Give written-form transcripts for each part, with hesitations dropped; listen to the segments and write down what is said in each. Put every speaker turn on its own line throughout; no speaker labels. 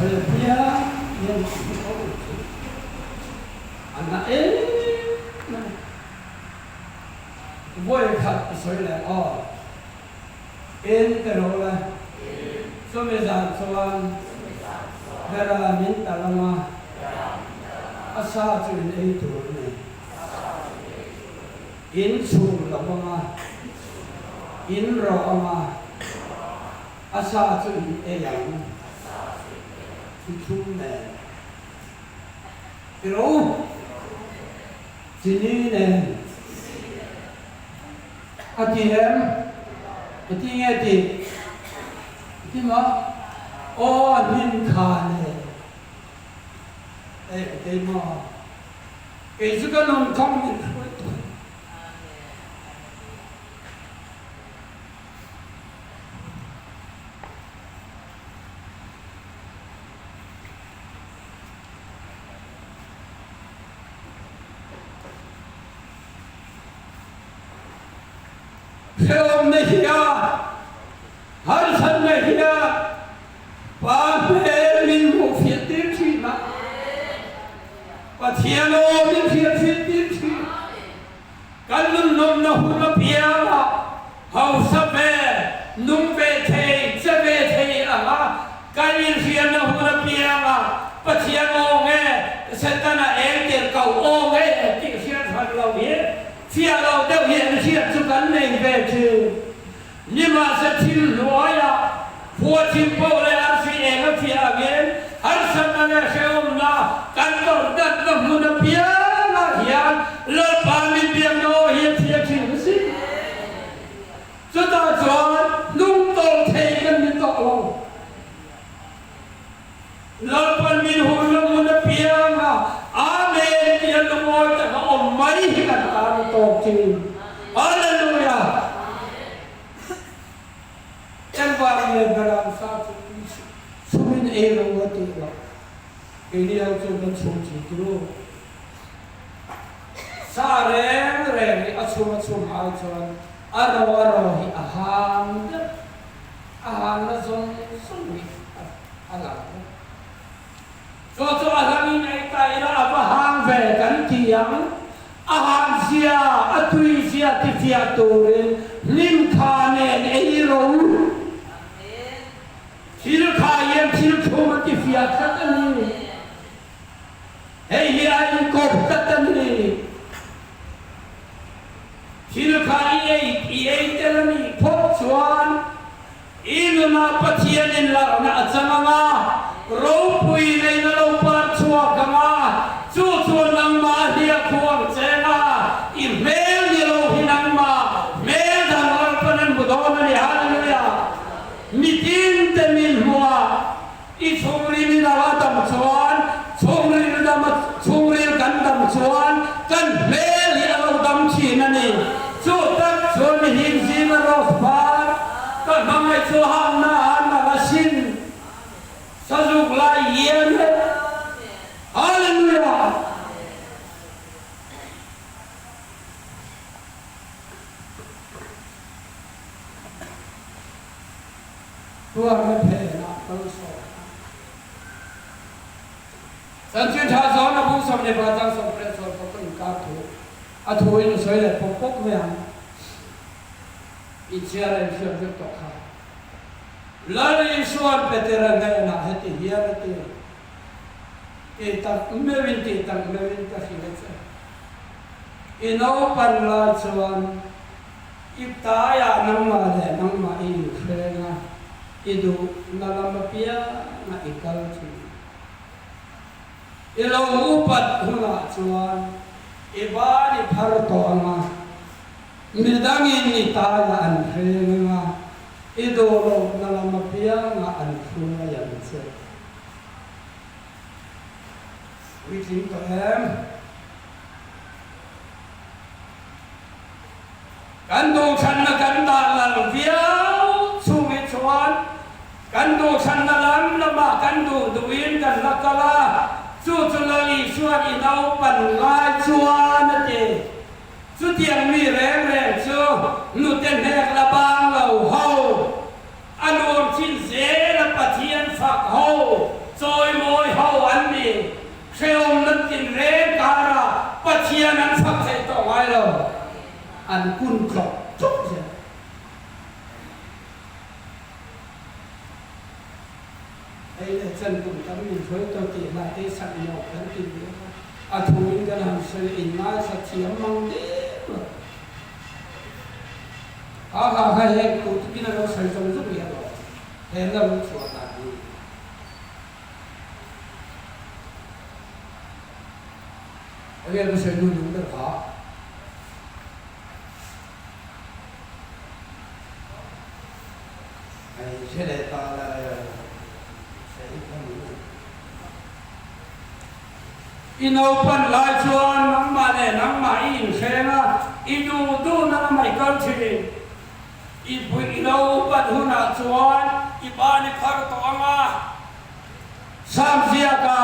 pia yen ana voi khat soi le en te ro la so me za soan dara min talama asa chu nei tu ne in chu lama in ro ama asa chu e yang chu ne pero sini ne atiem atinge ti ma o nin kha ne e ma ke zu ka non thong ni Film नहीं किया, हर सन नहीं किया, पाप में मिल मुफ्ती थी ना, पथियानो मिल फिरती थी, कल्लुम नुम न हुआ पियाला, हाउ सब नुम बैठे, जब बैठे आला, कल्लुम फिर न हुआ पियाला, पथियानो में सेतना एंकर का ओंगे, किसी ने भाग लिया phíaเราเดี๋ยวเห็นเทียบจุกันในแบบคือนี่มาจะทิ้งหัวอย่าหัวทิ้งโป้เลยอันที่เองก็เพียงเงี้ยอันสันนั่นแหละเชื่อมนะการต่อดัดกับมุนเพียงละเฮียนเลิศปามิเพียงโนเฮียเทียบทิ้งสิสุดท้ายจวนนุ่งโตเทกันมีต่อลงเลิศปามิหุ่นมุนเพียงนะอาเมนเพียงละมอจะมาอมไม่กันตามตกจริงฮาเลลูยาจังหวะนี้กำลังสาธุสุมินเอโรวัติละเอเดียจุกันชมจิตรู้สาเร่อชุมหายจวนอารวาร์หิอาหารละจงสุวิอะไรโจอาหารนี้ในใจเราอาหารเวกันเที่ยงอาหารเสียอัตุยเสียที่เสียตัวเองนิมทานเองไอ้รู้ชิลขายเองชิลชมที่เสียสัตว์นี้เฮ้ยไอ้กบสัตว์นี้ชิลขายเองเจริญนี้พบชวนอินนาปะเทียนินลาหน้าจังมารูปุยในนรกปัจจุบันมาจู่นังมาเดียควงเจนาอีเมลนี่เราหินังมาเมลทางเราปนันบุตรมันยาเลยอะมิตินเตมิลหัวอีชงรีมินาดำชวนชงรีกันดำชวนกันเมลที่เราดำชีนั่นนี่จู่ตักชวนหินจีนรสปาก็ทำให้ชวนนาลาชินสะดุกลายเยี่ยมฮาเลลูยาตัวไม่เพลินนะต้องสอนสันติชาสอนนะผู้สมเด็จพระเจ้าทรงประสูติพระคุณการถูกอาถูอินสวยเลยพบพบเมืองอิจฉาเรื่องเชื่อเรื่องตกข่าวแล้วอินสวนเปเตอร์เงินนะเหตุเฮียร์เตอตักไม่วินตีตักไม่วินตักหิเลเซอินเอาปันลาชวนอิบตายานังมาเลยนังมาอินเฟรงาอิดูนาลามพิยานาอิกาลชีอิลองอุปัตหุลาชวนอิบาริพาร์ตอนามิดังอินนิตายาอันเฟรงาอิดูโลนาลามพิยานาอันฟูนายันเซวิธีตัวเองกันดูฉันนะกันตาลังเดียวสุวิชวันกันดูฉันนะลังละมากันดูวินกันละกะลาสู้จุลลีชวนอินาปันลายชวนนั่นเองสุดยังมีแรงสู้นุเตนแหกละบางเราเฮาอนุชินเสละปะเทียนฝักเฮาโซ นกุนครบจุกเสียไอ้เส้นกุนตั้งมีช่วยตัวตีมาที่สักหยอกกันกินเยอะอาทูอินกันทำเสอินมาสักเทียมมังดีอาหารให้เห็นกูที่กินเราใส่จงจุกเยอะหรอเห็นแล้วรู้สึกว่าดีเรื่องเสนุนด้วยเขาไอ้เช่นเดียวกันเสนุนอินเอาพันลายชวนน้ำมาเนี่ยน้ำมาอินเชนะอิดูดูน้ำไม่กันชีอีบุยอินเอาพันหุ่นชวนอีบ้านนี่พาตัวมาสามเสียกา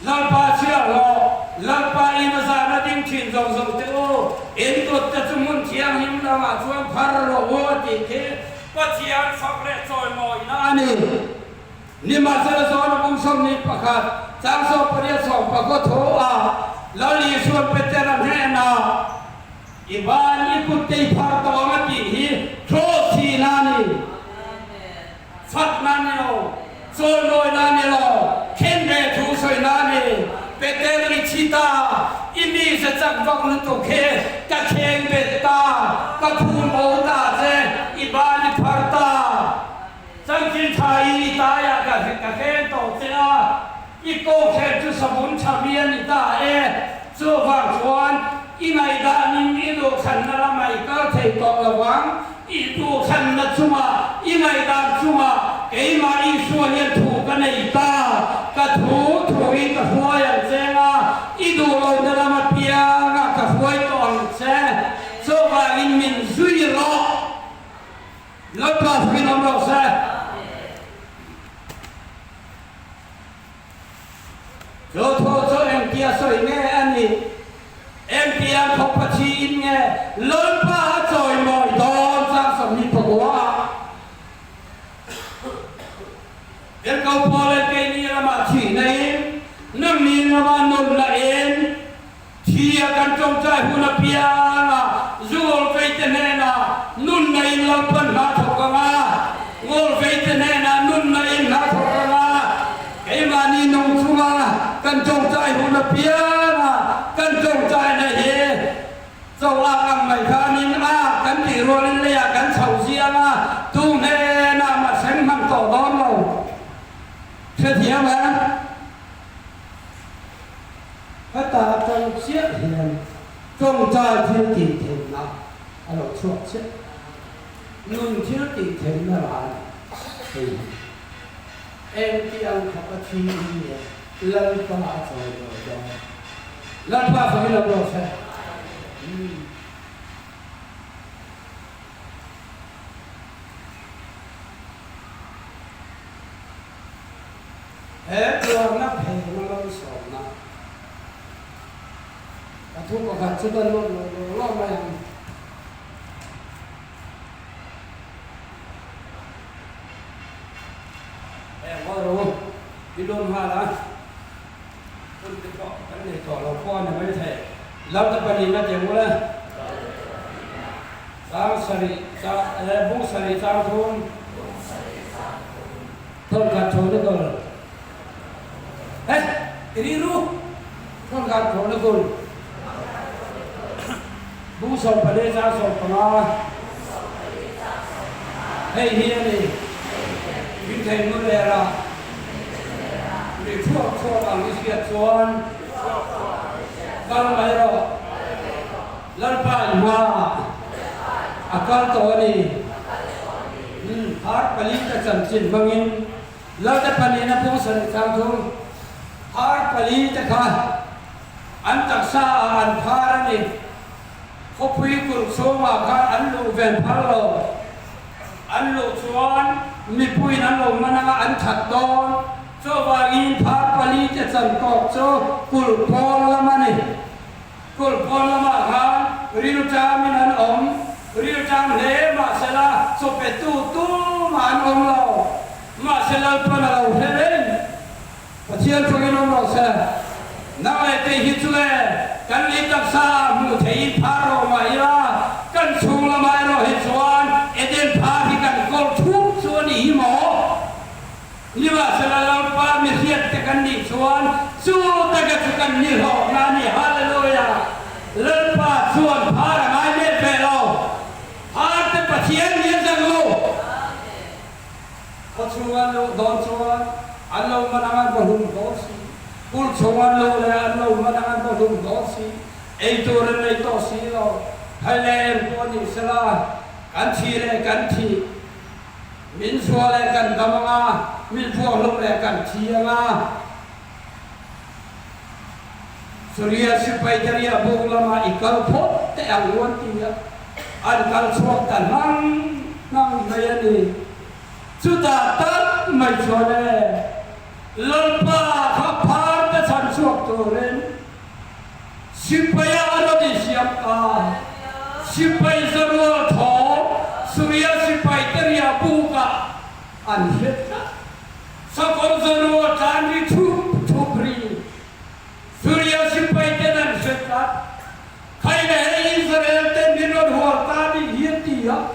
ลัลปาเชียโลลัลปาอินซานาดิ้งชินจงจงเตโอเอ็นตัวจะจุมุนเทียงหิมนามาชวนพาร์โลโวติเคปัจจัยฟักเล่จอยมอยนานี่มาเสด็จสอนบุญสมนิปะขัดจางโซปเรียสองปะก็โถอาลาลีชวนเปเจรันเฮนาอีบ้านอีกุฏิพาร์ตัวมาตีฮีโทสีนานีฟัดนานีโอโซโลนานีโลเข็นเบทูสวยนานีเปเตลิชิตาอิมีจะจักวักนุตุเคกะเข็งเบตากะพูนโอตาเจอีบ้านอีพาร์ตาจังกินไทยตายากะเข็นโตเจ้าอีโกเข็นจุสมุนชาเบียนอีตาจูฟังชวนอีไงดานิมอีดูขันนาไม่ก็เทตอระวังอีดูขันนัจุมาอีไงดาจุมาเกมาอีส่วนยันถูกกันในตากะถูอีกะหัวยันเจ้าอีดูเราเนรมาเปียงกะหัวตอนเจ้าจูว่าอินมินซุยรอแล้วก็ฟินอมเราเจ้าโจโทโจเอ็มเกียสวยแง่อันนี้เอ็มเกียพบปะชีอินแง่เลิศป้าจอยมอยดอนสร้างสมนิปกัวเอ็มเขาพอเลยเกนี่ละมาชีในน้ำมีละมานุนละเอ็นเทียกันจงใจหุ่นเปียนะจูลเฟยเตเนนะนุนในละปันหาทุกข์มางูลเฟยเตเนนะนุนในหาทุกข์มาไอ้มานี่นงชุมากันจงใจหุ่นเปียนะกันจงใจในเฮเจ้าละอังไม่คานินอากันที่รัวเลียกันเฉาเสียนะตุ้งเฮนะมาเซ็งมันต่อร้อนเราเชื่อเถียงไหมพระตาจงเสียเหียนจงใจที่ตีเถียงนะเราชั่วเชื่อนุ่นที่ตีเถียงนะร้านเอ็มที่อังขับชีเนี่ยเลิศป้าจอยเราจอยเลิศป้าฟังเราเราใช่ตัวนักเพลงเราสอนนะทุกข์ขัดสุดล้วนล้วนมาอย่างว่ารู้ที่โดนมาแล้วคนจะเกาะกันในเกาะเราพ่อเนี่ยไม่ใช่เราจะปฏิบัติอย่างไรสามสริสามบุษริสามทุนต้นการโชว์นี่ก็เฮ้ยทีรู้ต้นการโชว์นี่ก็บุษบปฏิจารสมปนาเฮ้ยเฮียนี่วินเทนมุเลระหรือชั่วบางวิเศษส่วนกันไหลรอลัลปาอิมาอาการตัวนี้ฮาร์ปลีจะจันจินบังอินเราจะปนีนะพงศริจางทุงฮาร์ปลีจะขาอันตักษาอันพารานีเขาพูดกุศลมาขาอันลูเวนพาโลอันลูชวนมีพูดนั้นลงมานะอันถัดดอนโจวาอินพาร์ปลีจะจันกอกโจกุลพอละมันนี่กุลพอละมาขาริลจามินันอมริลจามเลมาเสลาโซเปตูมาอันอมเรามาเสลาปนเราเฮเลนปะเชียนฟังอินอมเราเสนาเอเตหิจุเลกันลิตักซามุเทอิพาโรมาอิรา Nima selalapa misiat tekan di suan su tekan tekan ni ho nani haleluya lepas suan para ngai belo harte pasien ni janglo suan lo don suan Allah menangan bohong dosi pul suan lo le Allah menangan bohong dosi itu renai dosi lo hale poni sela kanti le kanti min suan le kan kamanga min puang lom le kan tianga surya sipai daria bong lama ikal pot te angwan tia an kal suak tanang nang mayani sudah tak mai sone lalpa khapar te san suak toren sipai aro di siapa sipai zarul tho surya sipai daria buka an heta Sakor zero tani Thupui Surya sipai tenan sekat Kaina Israel ten dinod huar tani hiatia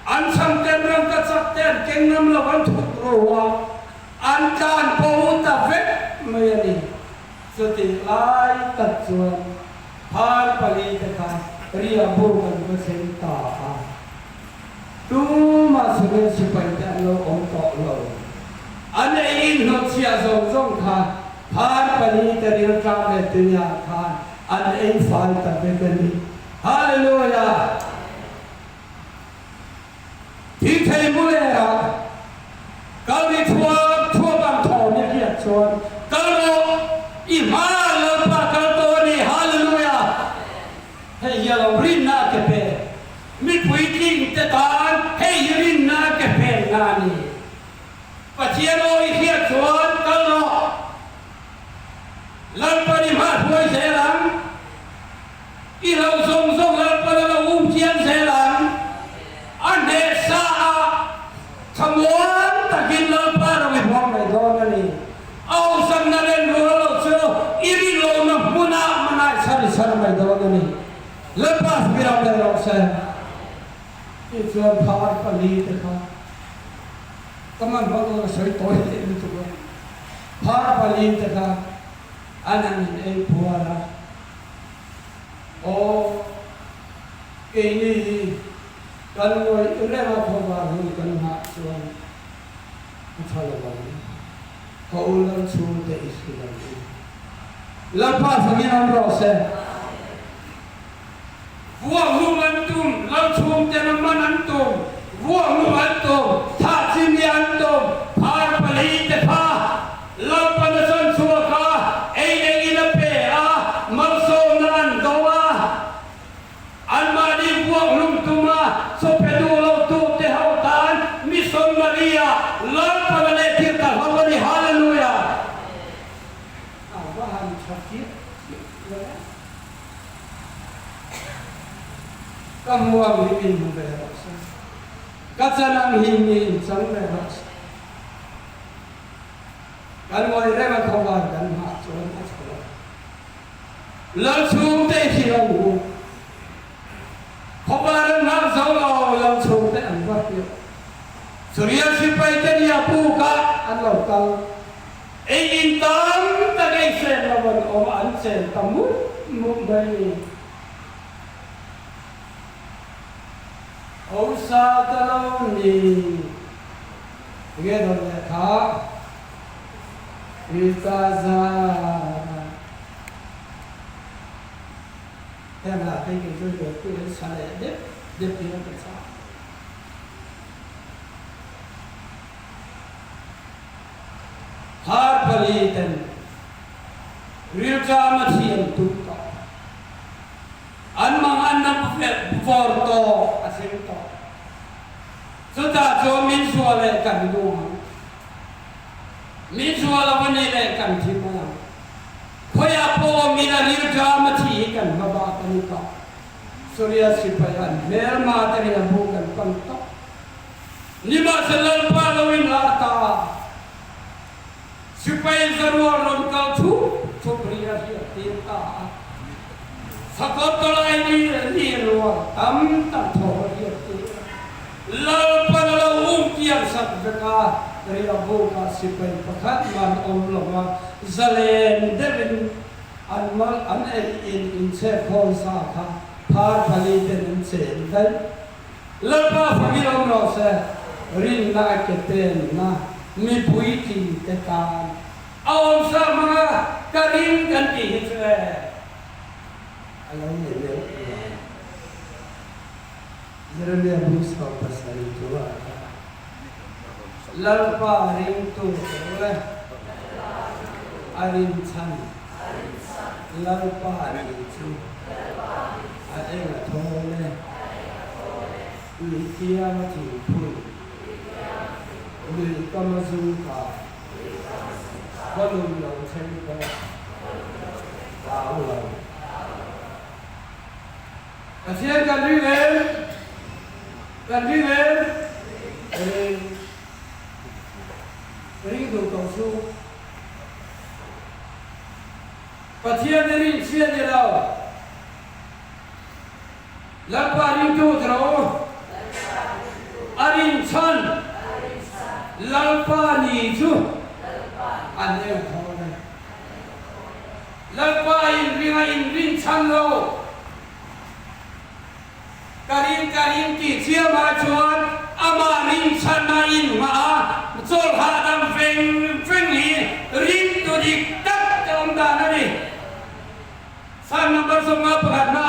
Ansang ten rang katsak ten kengnam lawan thukrowa Ankan pauta vet mayani Suti lai tatsuan Har pali teka Ria burgan besenta Tu masuk sipai ten lo ontok lo Ane in not sia zong kha har pani teril kam le dunya khan ane in fal ta bedani hallelujah thi thei mulera kali thua bang tho ne kia chon kalo I ma lo pa kal to ni hallelujah hey yalo rinna ke pe mi pui king te tan hey rinna ke pe ngani Paciano ikhia chuan kalno lalpani mat hoi selang ilau song lalpana la chian selang ande saa chamuan takin lalpana wi hong mai donani au sang naren ro so iri lo na muna mana sari mai donani lepas biram le ro se chuan phar pali te kha Kaman bago soi toy itu kan. Har paling teka anan puara. Oh ini kalau ulama khawar kan hak suan. Macam mana? Kaulan sudah istilah. Lepas menginam rose. Buah humantum, langsung jangan manantum. Buah humantum. Antum har pali te pha lampan san suaka ei ina pe a malsawmna'Ni doa almadi buang lum tuma so pedu lo tu te hautan mission maria lampan le tirta hawani haleluya awahan sakit kamuang limin mubera Katsanang hingin sang lehas. Kan mo irema khawar kan ha chuan achwa. Langsung te hiau. Khawar na zalo langsung te anwat yo. Surya sipai te dia buka anlo kal. Intang tagai sen lawan om an sen tamu mumbai. Osa talon ni Gede le kha Itaza Em là cái gì tôi được tôi đến sai đẹp thì nó phải sao Har paliten Rilka mathiam tukka An mang an forto asinto Sudah jo min suale kan duang min suala vanile kan thima khoya po mina rilka mathi kan baba kan ka surya sipayan merma tari abu kan panto nima salal palawin lata sipai zarwar ron ka priya hiya Sakotolai ni luar tam tak thor hiya lal panala kian sak beka เรียบูกาสิเป็นประคัดมันอมลงมาเซเลนเดวินอันมันอันเอ็นอินเซฟอนซาค่ะพาร์ผลิตเป็นเซนได้แล้วก็ฟังยี่เราเราเสรินนาเกเตนนะมีปุยกินเตตานเอาสามาการินกันที่เสอะไรเนี่ยเดี๋ยวJeremiah Musa pasal itu lalpa ring tu oleh arin chan lalpa itu ada yang thole ulikia mati pun ulika mazuka balum yang cengkok tahu lah kasihan kan diaกันที่เว้นริงดูต่อสู้ปะเทียนริงเชียนเดียวแล้วปาริงดูเราอาริงชันแล้วปานีจูอันเดียวเท่านั้นแล้วปาอินริงชันเราkarin ki cia ma chuan ama rin chan na in ma chol ha dam feng hi rin tu dik tak chom da na ni san number songa phat na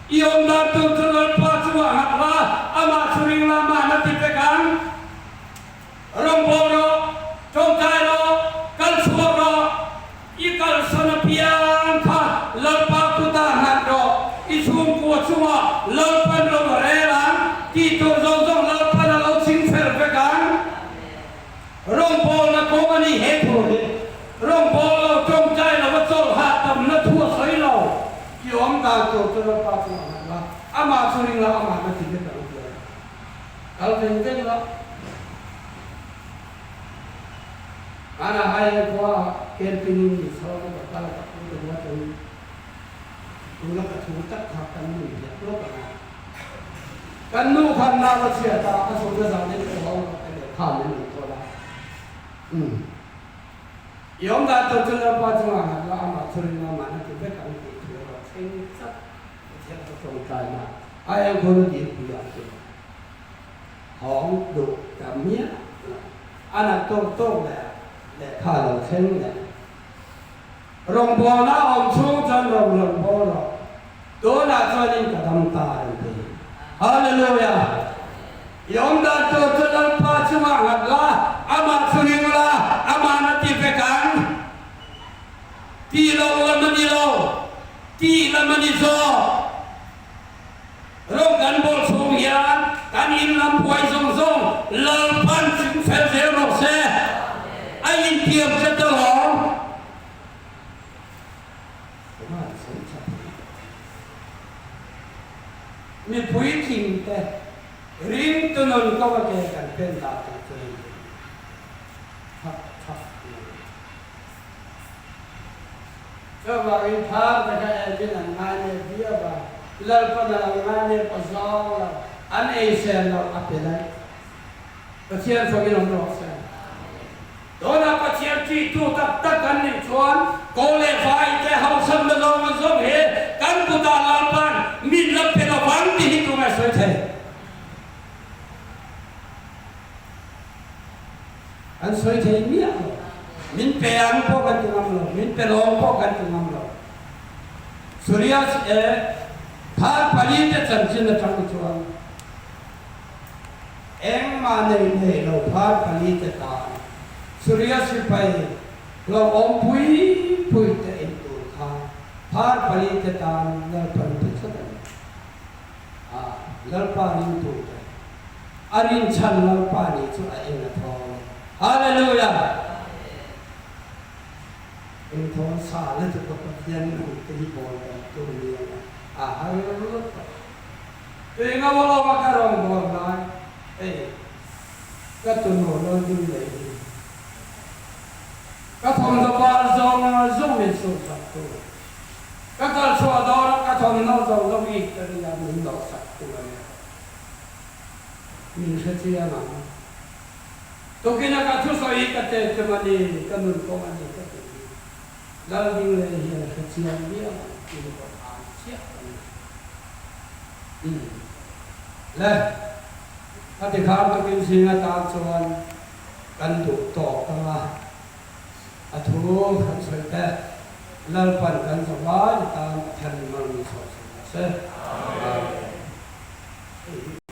iom da tu chol pa chuwa ha wa ama suring la ma na ti pe kan rong bo ro chom tai ro kal chuwa ro I kal sana piang kha la pa tu ta na ro isung kuat semua lapan lomba relang kita zong lapan laut sing ferbekan rompol na komani hepul rompol laut jomcai la betul hatam na tua sailau kiom ta tu lepas lah ama suring la ama mati kita udah kalau penting lah anak ayah gua kemping ni selalu berkala tak buat tu Ulah kecuali takkan ni, ya, lo kan nu kan nama siapa, asal dia zaman itu orang ada kami itu lah. Yang dah tu apa cuma ada amat sering nama nanti mereka itu orang sengit, siapa congkai nak, ayam guru dia biar tu, hong duk kami, anak tok le kalau sengit. Rong bola om chung chan rong bola do na chanin ka dam ta ri hallelujah yom da to chal pa chuma la ama suring la ama na ti pe kan ti lo la mani so rong kan bol sung yan kan in lam puai song lal pan sing fel se ro se ai in tiam se toมีผู้หญิงแต่ริมถนนก็ว่าแกกันเป็นดาบตัวเองทับก็ว่าอินทาร์แต่ก็เอ็นงานเนี่ยเดียวว่าเลิกพันงานเนี่ยปัสสาวะอันเอเชียเราอัปเดตปัจจัยฟังน้องเราเสียโดนปัจจัยที่ตัวตักกันนี่ชวนโกเลฟายแต่เขาสมบูรณ์มันสมเหตุกันกุตาลาปันมีลับเป็นวันที่ตัวไม่สวยเท่อันสวยเท่เนี่ยมินเปียงพอกันตัวนั้นมินเปลองพอกันตัวนั้นสุริยะพาผลิตจันทร์ในทางชวนเอ็งมาในเราพาผลิตตาสุริยะสิไปเราอมพุยแต่เอ็นตัวข้าพาผลิตตาเราผลิตสักlalpa ni tu, arin chan lalpa ni tu ain nathong, hallelujah. Enthong sa le tu kapatian ni ti bol tu ni, hallelujah. Tu ingat wala makarong bol na, katuno lo di le. Kathong dapat zong ni so satu. Katal suador kathong no zong ikut yang minta satu. Min setia nama, ตุกินักทุสอยกัตเตจมาดีกันนุนกมันดีกัตเตลาดิงเลยเฮียขัดเสียงเดียวที่ก็อ่านเสียและถ้าที่ข้ามตุกินสิงห์ตามชวนกันถูกตอกกันมาอัฐูขันสวยแต่เลิกปั่นกันสบายตามทันมันมีสองสิ่งเสร็จ